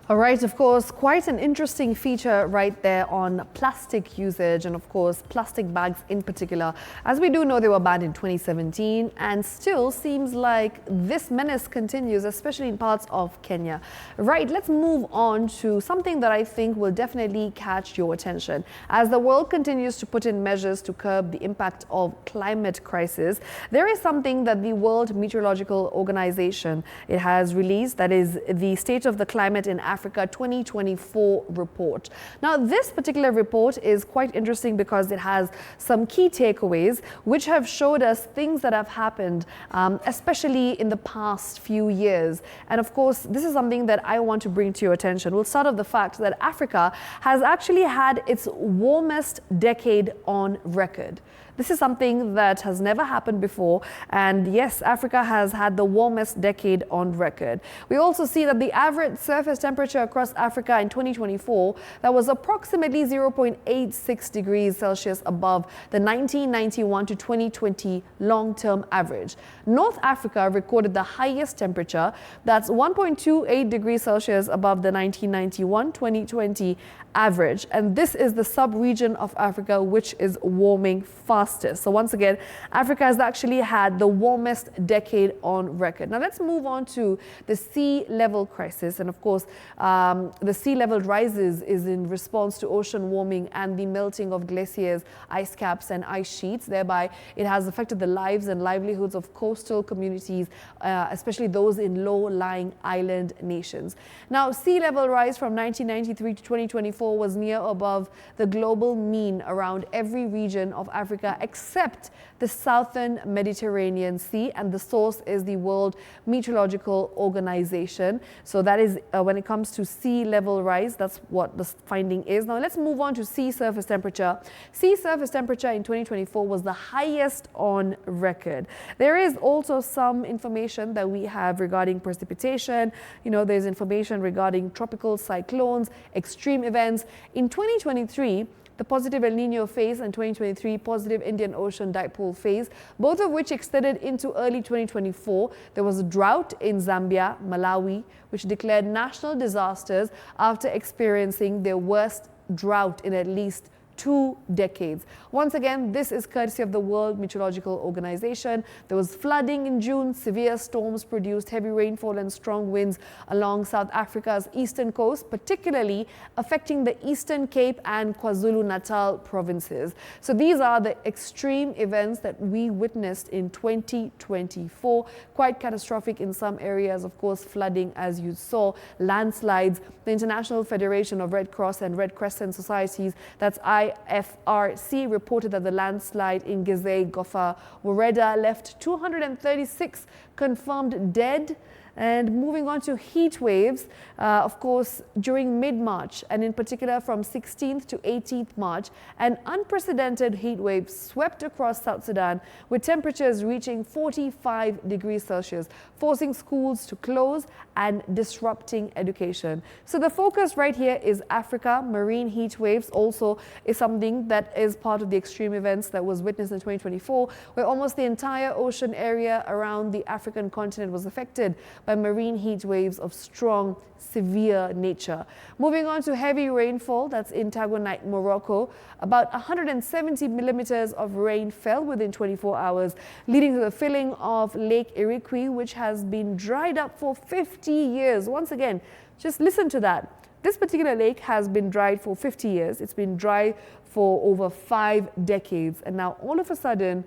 All right, of course, quite an interesting feature right there on plastic usage and, of course, plastic bags in particular. As we do know, they were banned in 2017 and still seems like this menace continues, especially in parts of Kenya. Right, let's move on to something that I think will definitely catch your attention. As the world continues to put in measures to curb the impact of climate crisis, there is something that the World Meteorological Organization it has released, that is the State of the Climate in Africa 2024 report. Now, this particular report is quite interesting because it has some key takeaways which have showed us things that have happened, especially in the past few years. And of course, this is something that I want to bring to your attention. We'll start with the fact that Africa has actually had its warmest decade on record. This is something that has never happened before. And yes, Africa has had the warmest decade on record. We also see that the average surface temperature across Africa in 2024, that was approximately 0.86 degrees Celsius above the 1991 to 2020 long-term average. North Africa recorded the highest temperature, that's 1.28 degrees Celsius above the 1991-2020 average. And this is the sub-region of Africa which is warming fastest. So once again, Africa has actually had the warmest decade on record. Now let's move on to the sea level crisis. And of course, the sea level rises is in response to ocean warming and the melting of glaciers, ice caps and ice sheets. Thereby, it has affected the lives and livelihoods of coastal communities, especially those in low-lying island nations. Now, sea level rise from 1993 to 2024 was near above the global mean around every region of Africa except the southern Mediterranean Sea, and the source is the World Meteorological Organization. So that is when it comes to sea level rise, that's what the finding is. Now let's move on to sea surface temperature. Sea surface temperature in 2024 was the highest on record. There is also some information that we have regarding precipitation. You know, there's information regarding tropical cyclones, extreme events. In 2023, the positive El Nino phase and 2023 positive Indian Ocean dipole phase, both of which extended into early 2024. There was a drought in Zambia, Malawi, which declared national disasters after experiencing their worst drought in at least 2 decades. Once again, this is courtesy of the World Meteorological Organization. There was flooding in June. Severe storms produced heavy rainfall and strong winds along South Africa's eastern coast, particularly affecting the Eastern Cape and KwaZulu-Natal provinces. So these are the extreme events that we witnessed in 2024. Quite catastrophic in some areas, of course, flooding as you saw, landslides. The International Federation of Red Cross and Red Crescent Societies, that's IFRC, reported that the landslide in Gizeh, Gofa, Woreda left 236 confirmed dead. And moving on to heat waves, of course, during mid-March, and in particular from 16th to 18th March, an unprecedented heat wave swept across South Sudan with temperatures reaching 45 degrees Celsius, forcing schools to close and disrupting education. So the focus right here is Africa. Marine heat waves also is something that is part of the extreme events that was witnessed in 2024, where almost the entire ocean area around the African continent was affected by marine heat waves of strong, severe nature. Moving on to heavy rainfall, that's in Tagonite, Morocco. About 170 millimeters of rain fell within 24 hours, leading to the filling of Lake Irikwi, which has been dried up for 50 years. Once again, just listen to that. This particular lake has been dried for 50 years. It's been dry for over 5 decades. And now all of a sudden,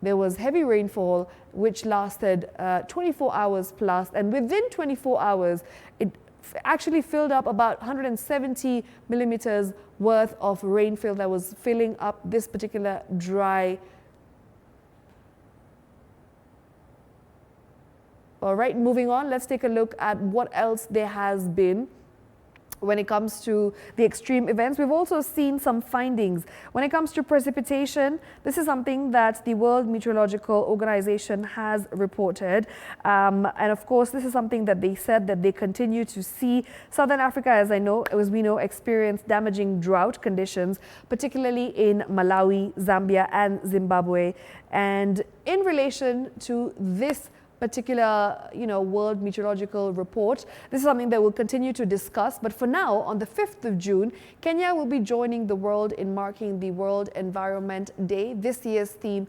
there was heavy rainfall which lasted 24 hours plus, and within 24 hours it actually filled up about 170 millimeters worth of rainfall that was filling up this particular dry. All right, moving on, let's take a look at what else there has been when it comes to the extreme events. We've also seen some findings. When it comes to precipitation, this is something that the World Meteorological Organization has reported. And of course, this is something that they said that they continue to see. Southern Africa, as we know, experienced damaging drought conditions, particularly in Malawi, Zambia, and Zimbabwe. And in relation to this particular, World Meteorological Report. This is something that we'll continue to discuss. But for now, on the 5th of June, Kenya will be joining the world in marking the World Environment Day. This year's theme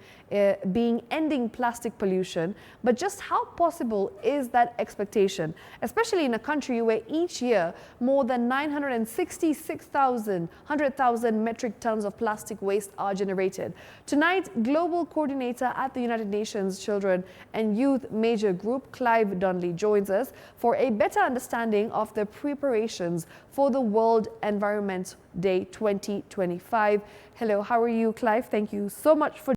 being ending plastic pollution. But just how possible is that expectation, especially in a country where each year more than 100,000 metric tons of plastic waste are generated? Tonight, Global Coordinator at the United Nations Children and Youth Major Group, Clive Donnelly, joins us for a better understanding of the preparations for the World Environment Day 2025. Hello, how are you, Clive? Thank you so much for